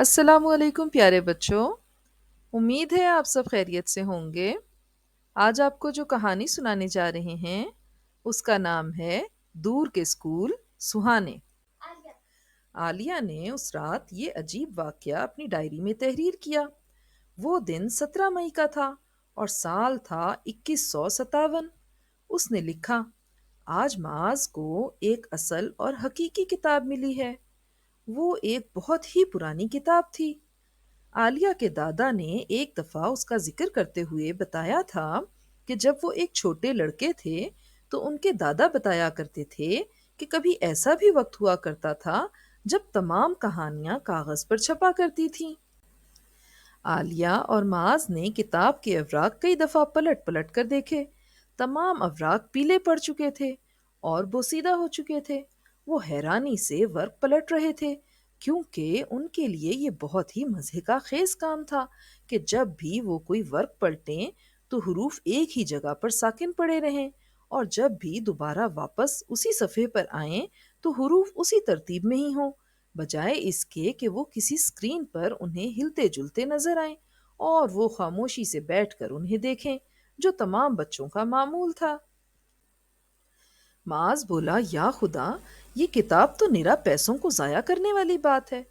السلام علیکم پیارے بچوں، امید ہے آپ سب خیریت سے ہوں گے۔ آج آپ کو جو کہانی سنانے جا رہے ہیں اس کا نام ہے دور کے اسکول سہانے۔ عالیہ نے اس رات یہ عجیب واقعہ اپنی ڈائری میں تحریر کیا۔ وہ دن 17 مئی کا تھا اور سال تھا 2157۔ اس نے لکھا، آج معاذ کو ایک اصل اور حقیقی کتاب ملی ہے۔ وہ ایک بہت ہی پرانی کتاب تھی۔ عالیہ کے دادا نے ایک دفعہ اس کا ذکر کرتے ہوئے بتایا تھا کہ جب وہ ایک چھوٹے لڑکے تھے تو ان کے دادا بتایا کرتے تھے کہ کبھی ایسا بھی وقت ہوا کرتا تھا جب تمام کہانیاں کاغذ پر چھپا کرتی تھیں۔ عالیہ اور معاذ نے کتاب کے اوراق کئی دفعہ پلٹ پلٹ کر دیکھے۔ تمام اوراق پیلے پڑ چکے تھے اور بوسیدہ ہو چکے تھے۔ وہ حیرانی سے ورق پلٹ رہے تھے کیونکہ ان کے لیے یہ بہت ہی مزے کا خیز کام تھا کہ جب بھی وہ کوئی ورق پلٹیں تو حروف ایک ہی جگہ پر ساکن پڑے رہیں، اور جب بھی دوبارہ واپس اسی صفحے پر آئیں تو حروف اسی ترتیب میں ہی ہوں، بجائے اس کے کہ وہ کسی اسکرین پر انہیں ہلتے جلتے نظر آئیں اور وہ خاموشی سے بیٹھ کر انہیں دیکھیں، جو تمام بچوں کا معمول تھا۔ معاذ بولا، یا خدا، یہ کتاب تو نرا پیسوں کو ضائع کرنے والی بات ہے۔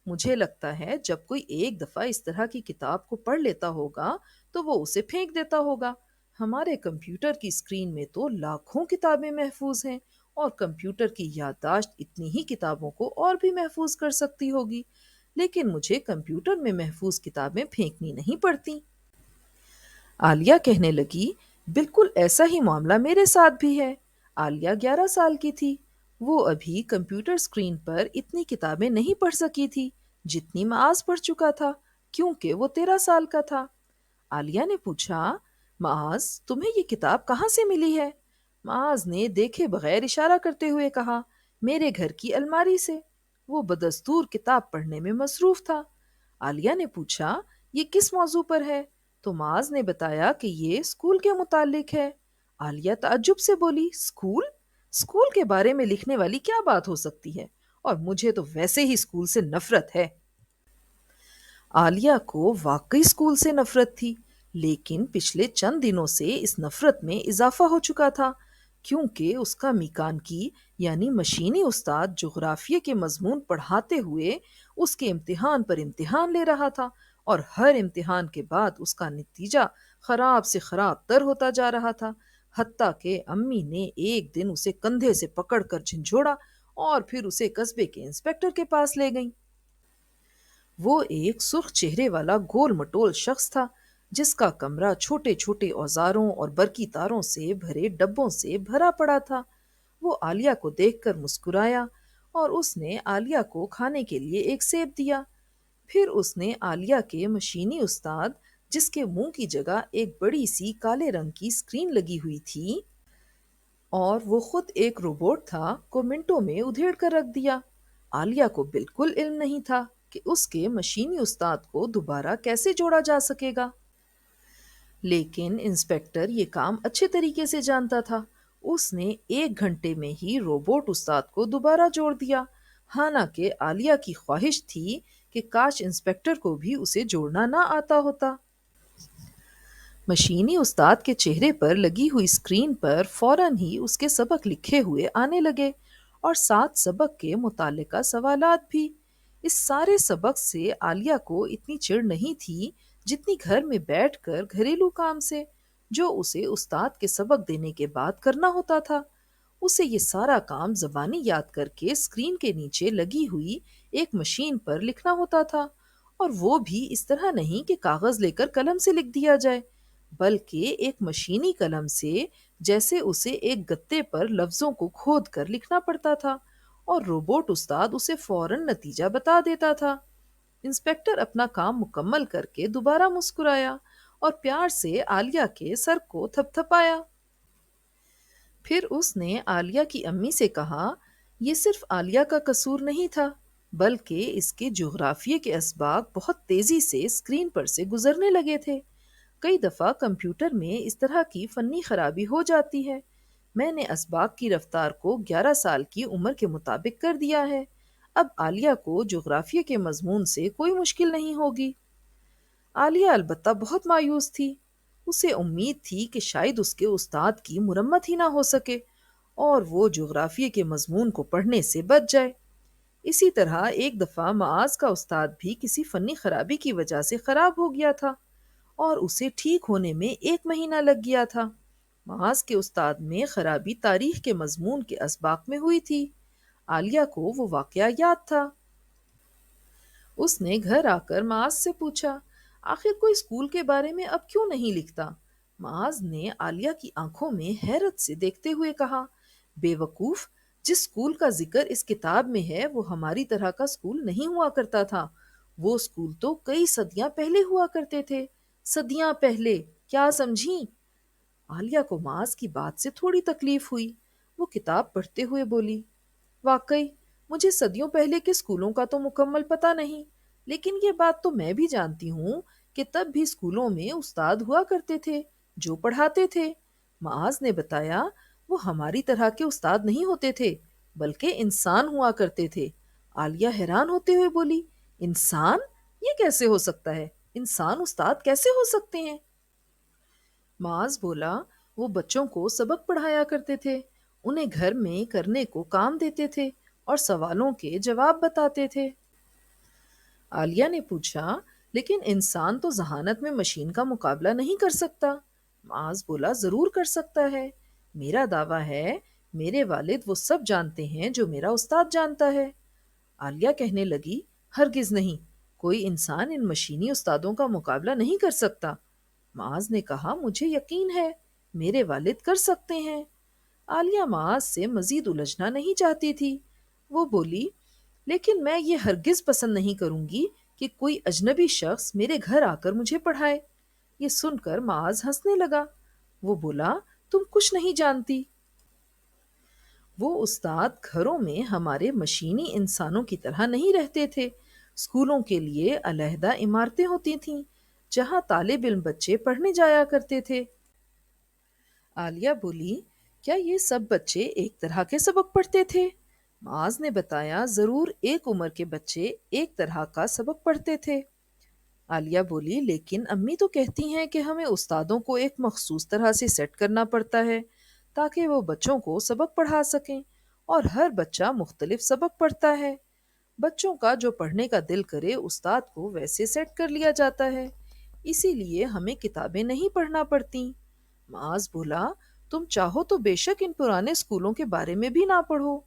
مجھے لگتا ہے جب کوئی ایک دفعہ اس طرح کی کتاب کو پڑھ لیتا ہوگا تو وہ اسے پھینک دیتا ہوگا۔ ہمارے کمپیوٹر کی اسکرین میں تو لاکھوں کتابیں محفوظ ہیں، اور کمپیوٹر کی یادداشت اتنی ہی کتابوں کو اور بھی محفوظ کر سکتی ہوگی، لیکن مجھے کمپیوٹر میں محفوظ کتابیں پھینکنی نہیں پڑتی۔ عالیہ کہنے لگی، بالکل ایسا ہی معاملہ میرے ساتھ بھی ہے۔ عالیہ 11 سال کی تھی۔ وہ ابھی کمپیوٹر اسکرین پر اتنی کتابیں نہیں پڑھ سکی تھی جتنی معاذ پڑھ چکا تھا، کیونکہ وہ 13 سال کا تھا۔ عالیہ نے پوچھا، معاذ، تمہیں یہ کتاب کہاں سے ملی ہے؟ معاذ نے دیکھے بغیر اشارہ کرتے ہوئے کہا، میرے گھر کی الماری سے۔ وہ بدستور کتاب پڑھنے میں مصروف تھا۔ عالیہ نے پوچھا، یہ کس موضوع پر ہے؟ تو معاذ نے بتایا کہ یہ اسکول کے متعلق ہے۔ عالیہ تعجب سے بولی، اسکول؟ اسکول کے بارے میں لکھنے والی کیا بات ہو سکتی ہے؟ اور مجھے تو ویسے ہی اسکول سے نفرت ہے۔ عالیہ کو واقعی اسکول سے نفرت تھی، لیکن پچھلے چند دنوں سے اس نفرت میں اضافہ ہو چکا تھا، کیونکہ اس کا میکانکی یعنی مشینی استاد جغرافیے کے مضمون پڑھاتے ہوئے اس کے امتحان پر امتحان لے رہا تھا، اور ہر امتحان کے بعد اس کا نتیجہ خراب سے خراب تر ہوتا جا رہا تھا، حتیٰ کہ امی نے ایک دن اسے کندھے سے پکڑ کر جھنجھوڑا اور پھر اسے قصبے کے انسپیکٹر کے پاس لے گئیں۔ وہ ایک سرخ چہرے والا گول مٹول شخص تھا، جس کا کمرہ چھوٹے چھوٹے اوزاروں اور برقی تاروں سے بھرے ڈبوں سے بھرا پڑا تھا۔ وہ عالیہ کو دیکھ کر مسکرایا اور اس نے عالیہ کو کھانے کے لیے ایک سیب دیا۔ پھر اس نے عالیہ کے مشینی استاد، جس کے منہ کی جگہ ایک بڑی سی کالے رنگ کی اسکرین لگی ہوئی تھی اور وہ خود ایک روبوٹ تھا، کو منٹوں میں ادھیڑ کر رکھ دیا۔ عالیہ کو بالکل علم نہیں تھا کہ اس کے مشینی استاد کو دوبارہ کیسے جوڑا جا سکے گا، لیکن انسپیکٹر یہ کام اچھے طریقے سے جانتا تھا۔ اس نے 1 گھنٹے میں ہی روبوٹ استاد کو دوبارہ جوڑ دیا، حالانکہ عالیہ کی خواہش تھی کہ کاش انسپیکٹر کو بھی اسے جوڑنا نہ آتا ہوتا۔ مشینی استاد کے چہرے پر لگی ہوئی اسکرین پر فوراً ہی اس کے سبق لکھے ہوئے آنے لگے، اور ساتھ سبق کے متعلقہ سوالات بھی۔ اس سارے سبق سے عالیہ کو اتنی چڑ نہیں تھی جتنی گھر میں بیٹھ کر گھریلو کام سے، جو اسے استاد کے سبق دینے کے بعد کرنا ہوتا تھا۔ اسے یہ سارا کام زبانی یاد کر کے اسکرین کے نیچے لگی ہوئی ایک مشین پر لکھنا ہوتا تھا، اور وہ بھی اس طرح نہیں کہ کاغذ لے کر قلم سے لکھ دیا جائے، بلکہ ایک مشینی قلم سے، جیسے اسے ایک گتے پر لفظوں کو کھود کر لکھنا پڑتا تھا، اور روبوٹ استاد اسے فوراً نتیجہ بتا دیتا تھا۔ انسپیکٹر اپنا کام مکمل کر کے دوبارہ مسکرایا اور پیار سے عالیہ کے سر کو تھپ تھپایا۔ پھر اس نے عالیہ کی امی سے کہا، یہ صرف عالیہ کا قصور نہیں تھا، بلکہ اس کے جغرافیے کے اسباق بہت تیزی سے اسکرین پر سے گزرنے لگے تھے۔ کئی دفعہ کمپیوٹر میں اس طرح کی فنی خرابی ہو جاتی ہے۔ میں نے اسباق کی رفتار کو 11 سال کی عمر کے مطابق کر دیا ہے۔ اب عالیہ کو جغرافیہ کے مضمون سے کوئی مشکل نہیں ہوگی۔ عالیہ البتہ بہت مایوس تھی۔ اسے امید تھی کہ شاید اس کے استاد کی مرمت ہی نہ ہو سکے اور وہ جغرافیہ کے مضمون کو پڑھنے سے بچ جائے۔ اسی طرح ایک دفعہ معاذ کا استاد بھی کسی فنی خرابی کی وجہ سے خراب ہو گیا تھا اور اسے ٹھیک ہونے میں 1 مہینہ لگ گیا تھا۔ معاذ کے استاد میں خرابی تاریخ کے مضمون کے اسباق میں ہوئی تھی۔ عالیہ کو وہ واقعہ یاد تھا۔ اس نے گھر آ کر معاذ سے پوچھا، آخر کوئی اسکول کے بارے میں اب کیوں نہیں لکھتا؟ معاذ نے عالیہ کی آنکھوں میں حیرت سے دیکھتے ہوئے کہا، بے وقوف، جس اسکول کا ذکر اس کتاب میں ہے وہ ہماری طرح کا اسکول نہیں ہوا کرتا تھا۔ وہ اسکول تو کئی صدیاں پہلے ہوا کرتے تھے۔ صدیاں پہلے، کیا سمجھیں؟ عالیہ کو معاذ کی بات سے تھوڑی تکلیف ہوئی۔ وہ کتاب پڑھتے ہوئے بولی، واقعی مجھے صدیوں پہلے کے اسکولوں کا تو مکمل پتہ نہیں، لیکن یہ بات تو میں بھی جانتی ہوں کہ تب بھی اسکولوں میں استاد ہوا کرتے تھے جو پڑھاتے تھے۔ معاذ نے بتایا، وہ ہماری طرح کے استاد نہیں ہوتے تھے بلکہ انسان ہوا کرتے تھے۔ عالیہ حیران ہوتے ہوئے بولی، انسان؟ یہ کیسے ہو سکتا ہے؟ انسان استاد کیسے ہو سکتے ہیں؟ معاذ بولا، وہ بچوں کو سبق پڑھایا کرتے تھے، انہیں گھر میں کرنے کو کام دیتے تھے اور سوالوں کے جواب بتاتے تھے۔ عالیہ نے پوچھا، لیکن انسان تو ذہانت میں مشین کا مقابلہ نہیں کر سکتا۔ معاذ بولا، ضرور کر سکتا ہے۔ میرا دعویٰ ہے میرے والد وہ سب جانتے ہیں جو میرا استاد جانتا ہے۔ عالیہ کہنے لگی، ہرگز نہیں، کوئی انسان ان مشینی استادوں کا مقابلہ نہیں کر سکتا۔ معاذ نے کہا، مجھے یقین ہے میرے والد کر سکتے ہیں۔ عالیہ معاذ سے مزید الجھنا نہیں چاہتی تھی۔ وہ بولی، لیکن میں یہ ہرگز پسند نہیں کروں گی کہ کوئی اجنبی شخص میرے گھر آ کر مجھے پڑھائے۔ یہ سن کر معاذ ہنسنے لگا۔ وہ بولا، تم کچھ نہیں جانتی۔ وہ استاد گھروں میں ہمارے مشینی انسانوں کی طرح نہیں رہتے تھے۔ اسکولوں کے لیے علیحدہ عمارتیں ہوتی تھیں جہاں طالب علم بچے پڑھنے جایا کرتے تھے۔ عالیہ بولی، کیا یہ سب بچے ایک طرح کے سبق پڑھتے تھے؟ معاذ نے بتایا، ضرور ایک عمر کے بچے ایک طرح کا سبق پڑھتے تھے۔ عالیہ بولی، لیکن امی تو کہتی ہیں کہ ہمیں استادوں کو ایک مخصوص طرح سے سیٹ کرنا پڑتا ہے تاکہ وہ بچوں کو سبق پڑھا سکیں، اور ہر بچہ مختلف سبق پڑھتا ہے۔ بچوں کا جو پڑھنے کا دل کرے استاد کو ویسے سیٹ کر لیا جاتا ہے، اسی لیے ہمیں کتابیں نہیں پڑھنا پڑتی۔ معاذ بولا، تم چاہو تو بے شک ان پرانے اسکولوں کے بارے میں بھی نہ پڑھو۔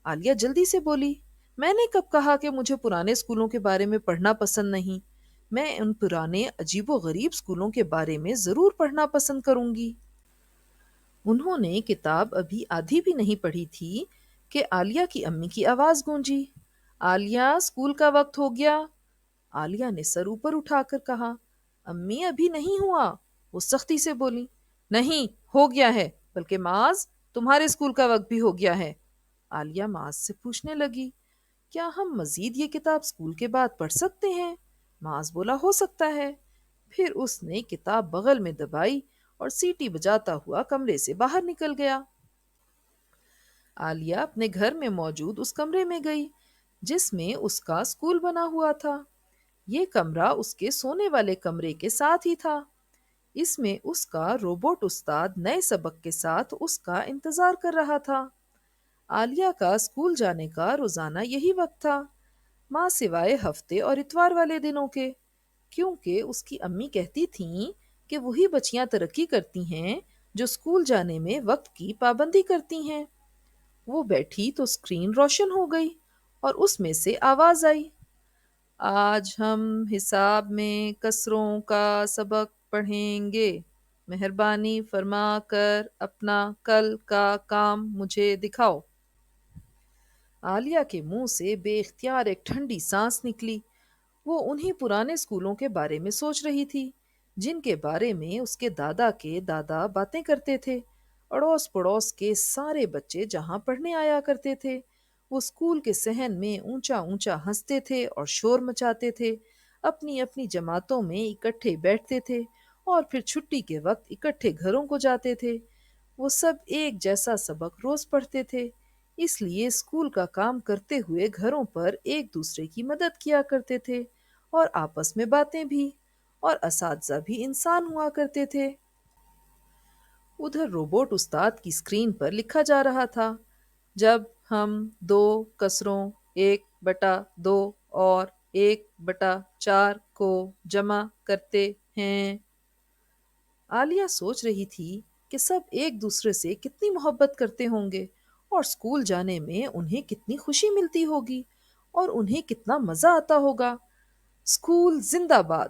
عالیہ جلدی سے بولی، میں نے کب کہا کہ مجھے پرانے اسکولوں کے بارے میں پڑھنا پسند نہیں؟ میں ان پرانے عجیب و غریب اسکولوں کے بارے میں ضرور پڑھنا پسند کروں گی۔ انہوں نے کتاب ابھی آدھی بھی نہیں پڑھی تھی کہ عالیہ کی امی کی آواز گونجی، عالیہ، اسکول کا وقت ہو گیا۔ عالیہ نے سر اوپر اٹھا کر کہا، امی ابھی نہیں ہوا۔ وہ سختی سے بولی، نہیں ہو گیا ہے، بلکہ معاذ، تمہارے اسکول کا وقت بھی ہو گیا ہے۔ عالیہ معاذ سے پوچھنے لگی، کیا ہم مزید یہ کتاب اسکول کے بعد پڑھ سکتے ہیں؟ معاذ بولا، ہو سکتا ہے۔ پھر اس نے کتاب بغل میں دبائی اور سیٹی بجاتا ہوا کمرے سے باہر نکل گیا۔ عالیہ اپنے گھر میں موجود اس کمرے میں گئی جس میں اس کا اسکول بنا ہوا تھا۔ یہ کمرہ اس کے سونے والے کمرے کے ساتھ ہی تھا۔ اس میں اس کا روبوٹ استاد نئے سبق کے ساتھ اس کا انتظار کر رہا تھا۔ عالیہ کا اسکول جانے کا روزانہ یہی وقت تھا، ماں سوائے ہفتے اور اتوار والے دنوں کے، کیونکہ اس کی امی کہتی تھیں کہ وہی بچیاں ترقی کرتی ہیں جو اسکول جانے میں وقت کی پابندی کرتی ہیں۔ وہ بیٹھی تو اسکرین روشن ہو گئی اور اس میں سے آواز آئی، آج ہم حساب میں کسروں کا سبق پڑھیں گے، مہربانی فرما کر اپنا کل کا کام مجھے دکھاؤ۔ عالیہ کے منہ سے بے اختیار ایک ٹھنڈی سانس نکلی۔ وہ انہی پرانے اسکولوں کے بارے میں سوچ رہی تھی جن کے بارے میں اس کے دادا باتیں کرتے تھے۔ اڑوس پڑوس کے سارے بچے جہاں پڑھنے آیا کرتے تھے، وہ اسکول کے صحن میں اونچا اونچا ہنستے تھے اور شور مچاتے تھے، اپنی اپنی جماعتوں میں اکٹھے بیٹھتے تھے اور پھر چھٹی کے وقت اکٹھے گھروں کو جاتے تھے۔ وہ سب ایک جیسا سبق روز پڑھتے تھے، اس لیے اسکول کا کام کرتے ہوئے گھروں پر ایک دوسرے کی مدد کیا کرتے تھے، اور آپس میں باتیں بھی، اور اساتذہ بھی انسان ہوا کرتے تھے۔ ادھر روبوٹ استاد کی اسکرین پر لکھا جا رہا تھا، جب ہم دو کسروں 1/2 اور 1/4 کو جمع کرتے ہیں۔ عالیہ سوچ رہی تھی کہ سب ایک دوسرے سے کتنی محبت کرتے ہوں گے، اور اسکول جانے میں انہیں کتنی خوشی ملتی ہوگی، اور انہیں کتنا مزہ آتا ہوگا۔ اسکول زندہ باد!